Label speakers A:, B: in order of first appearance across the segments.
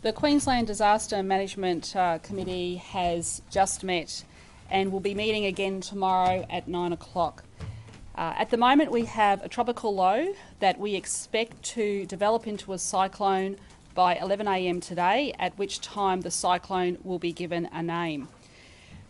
A: The Queensland Disaster Management Committee has just met and will be meeting again tomorrow at 9 o'clock. At the moment we have a tropical low that we expect to develop into a cyclone by 11 a.m. today, at which time the cyclone will be given a name.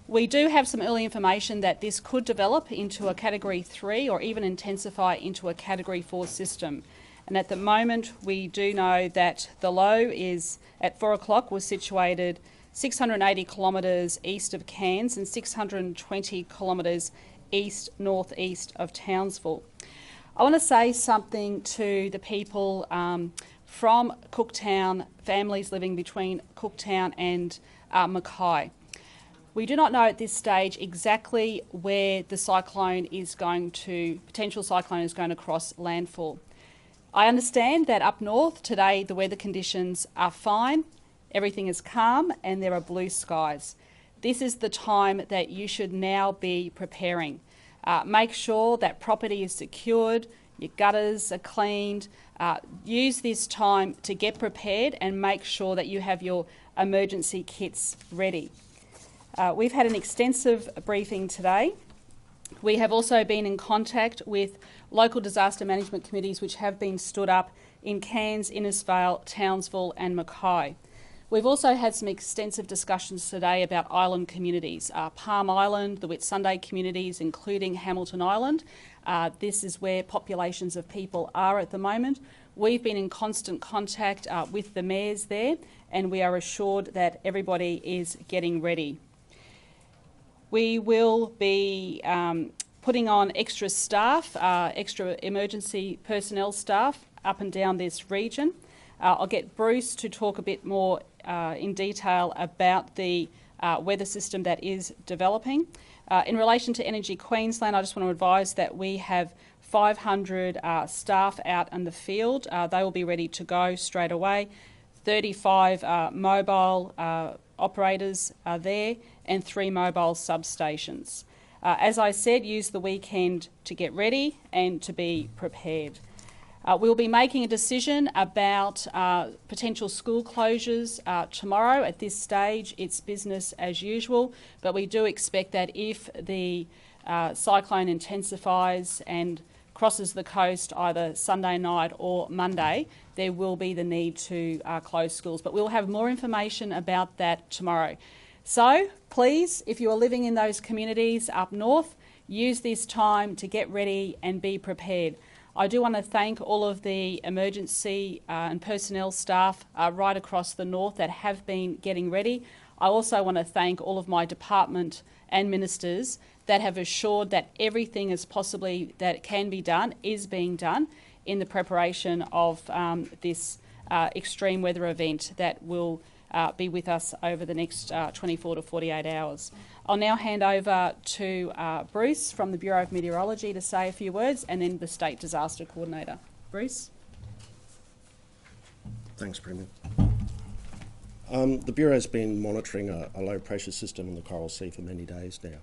A: We do have some early information that this could develop into a Category 3 or even intensify into a Category 4 system. And at the moment we do know that the low is at 4 o'clock was situated 680 kilometres east of Cairns and 620 kilometres east-northeast of Townsville. I want to say something to the people from Cooktown, families living between Cooktown and Mackay. We do not know at this stage exactly where the potential cyclone is going to cross landfall. I understand that up north today the weather conditions are fine, everything is calm and there are blue skies. This is the time that you should now be preparing. Make sure that property is secured, your gutters are cleaned. Use this time to get prepared and make sure that you have your emergency kits ready. We've had an extensive briefing today. We have also been in contact with local disaster management committees which have been stood up in Cairns, Innisfail, Townsville and Mackay. We've also had some extensive discussions today about island communities, Palm Island, the Whitsunday communities, including Hamilton Island. This is where populations of people are at the moment. We've been in constant contact with the mayors there and we are assured that everybody is getting ready. We will be putting on extra staff, extra emergency personnel staff up and down this region. I'll get Bruce to talk a bit more in detail about the weather system that is developing. In relation to Energy Queensland, I just want to advise that we have 500 staff out in the field. They will be ready to go straight away. 35 mobile operators are there and 3 mobile substations. As I said, use the weekend to get ready and to be prepared. We'll be making a decision about potential school closures tomorrow. At this stage, it's business as usual, but we do expect that if the cyclone intensifies and crosses the coast either Sunday night or Monday, there will be the need to close schools. But we'll have more information about that tomorrow. So please, if you are living in those communities up north, use this time to get ready and be prepared. I do want to thank all of the emergency and personnel staff right across the north that have been getting ready. I also want to thank all of my department and ministers that have assured that everything as possibly that can be done is being done in the preparation of this extreme weather event that will be with us over the next 24 to 48 hours. I'll now hand over to Bruce from the Bureau of Meteorology to say a few words, and then the State Disaster Coordinator. Bruce?
B: Thanks, Premier. The Bureau has been monitoring a low pressure system in the Coral Sea for many days now,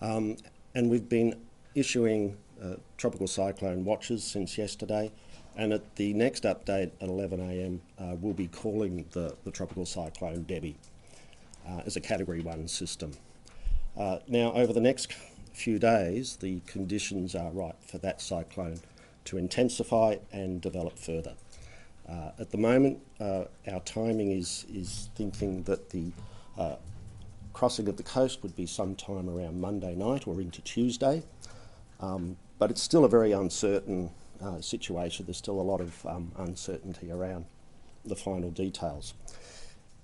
B: and we've been issuing tropical cyclone watches since yesterday. And at the next update at 11 a.m, we'll be calling the tropical cyclone Debbie as a Category 1 system. Now, over the next few days, the conditions are right for that cyclone to intensify and develop further. At the moment, our timing is thinking that the crossing of the coast would be sometime around Monday night or into Tuesday, but it's still a very uncertain situation. There's still a lot of uncertainty around the final details.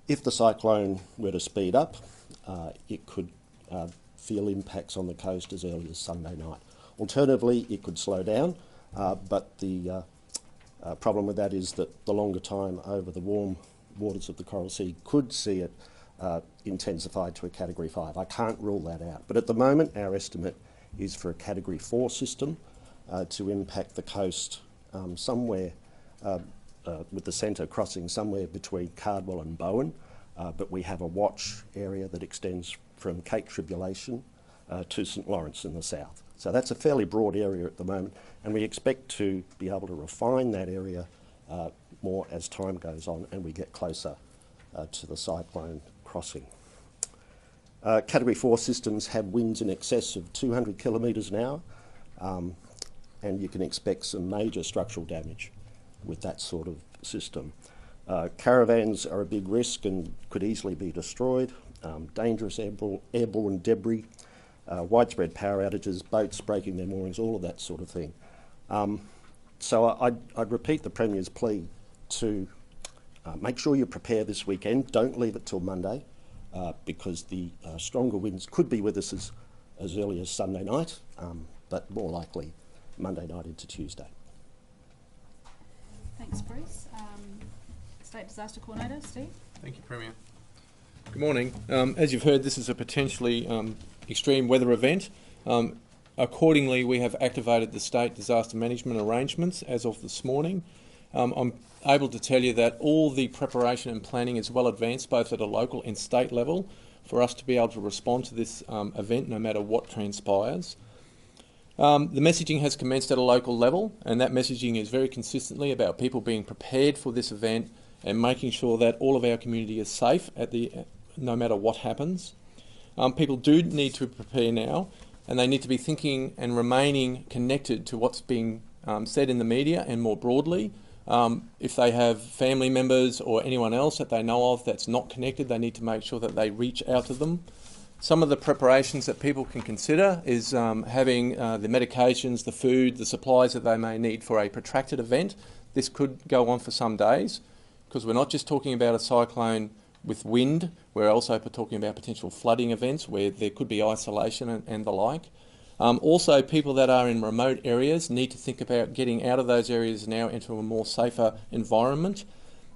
B: If the cyclone were to speed up, it could feel impacts on the coast as early as Sunday night. Alternatively, it could slow down, but the problem with that is that the longer time over the warm waters of the Coral Sea could see it intensified to a Category 5. I can't rule that out, but at the moment our estimate is for a Category 4 system to impact the coast somewhere with the centre crossing somewhere between Cardwell and Bowen, but we have a watch area that extends from Cape Tribulation to St Lawrence in the south. So that's a fairly broad area at the moment, and we expect to be able to refine that area more as time goes on and we get closer to the cyclone crossing. Category 4 systems have winds in excess of 200 kilometres an hour, and you can expect some major structural damage with that sort of system. Caravans are a big risk and could easily be destroyed. Dangerous airborne debris, widespread power outages, boats breaking their moorings, all of that sort of thing. So I'd repeat the Premier's plea to make sure you prepare this weekend. Don't leave it till Monday, because the stronger winds could be with us as early as Sunday night, but more likely Monday night into Tuesday.
A: Thanks, Bruce. State Disaster Coordinator, Steve.
C: Thank you, Premier. Good morning. As you've heard, this is a potentially extreme weather event. Accordingly, we have activated the state disaster management arrangements as of this morning. I'm able to tell you that all the preparation and planning is well advanced, both at a local and state level, for us to be able to respond to this event no matter what transpires. The messaging has commenced at a local level, and that messaging is very consistently about people being prepared for this event and making sure that all of our community is safe no matter what happens. People do need to prepare now, and they need to be thinking and remaining connected to what's being said in the media and more broadly. If they have family members or anyone else that they know of that's not connected, they need to make sure that they reach out to them. Some of the preparations that people can consider is having the medications, the food, the supplies that they may need for a protracted event. This could go on for some days, because we're not just talking about a cyclone with wind, we're also talking about potential flooding events where there could be isolation and the like. Also, people that are in remote areas need to think about getting out of those areas now into a more safer environment.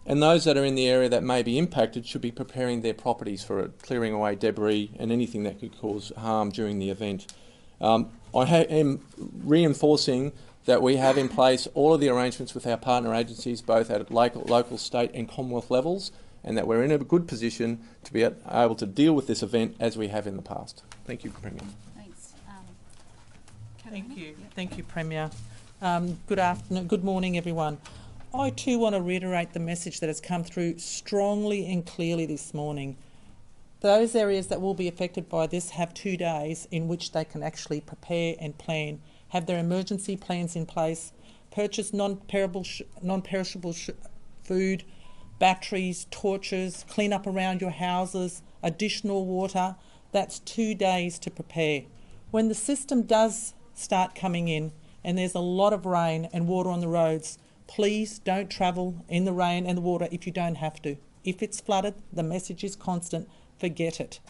C: And those that are in the area that may be impacted should be preparing their properties for clearing away debris and anything that could cause harm during the event. I am reinforcing that we have in place all of the arrangements with our partner agencies, both at local, state and Commonwealth levels, and that we're in a good position to be able to deal with this event as we have in the past. Thank you, Premier.
A: Thanks.
D: Thank you. Thank you, Premier. Good afternoon. Good morning, everyone. I too want to reiterate the message that has come through strongly and clearly this morning. Those areas that will be affected by this have 2 days in which they can actually prepare and plan, have their emergency plans in place, purchase non-perishable food, batteries, torches, clean up around your houses, additional water. That's 2 days to prepare. When the system does start coming in and there's a lot of rain and water on the roads, please don't travel in the rain and the water if you don't have to. If it's flooded, the message is constant, forget it.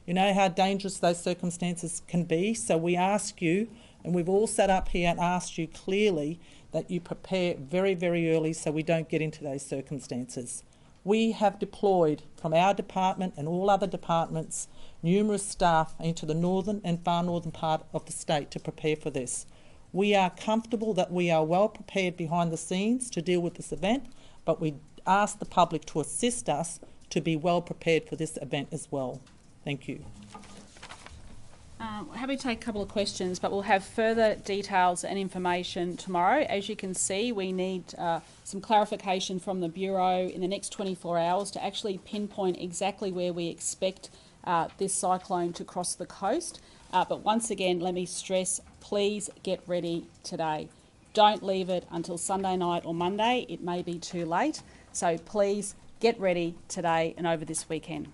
D: You know how dangerous those circumstances can be, so we ask you, and we've all sat up here and asked you clearly that you prepare very, very early so we don't get into those circumstances. We have deployed from our department and all other departments numerous staff into the northern and far northern part of the state to prepare for this. We are comfortable that we are well prepared behind the scenes to deal with this event, but we ask the public to assist us to be well prepared for this event as well. Thank you.
A: Happy to take a couple of questions, but we'll have further details and information tomorrow. As you can see, we need some clarification from the Bureau in the next 24 hours to actually pinpoint exactly where we expect this cyclone to cross the coast. But once again, let me stress, please get ready today. Don't leave it until Sunday night or Monday. It may be too late. So please get ready today and over this weekend.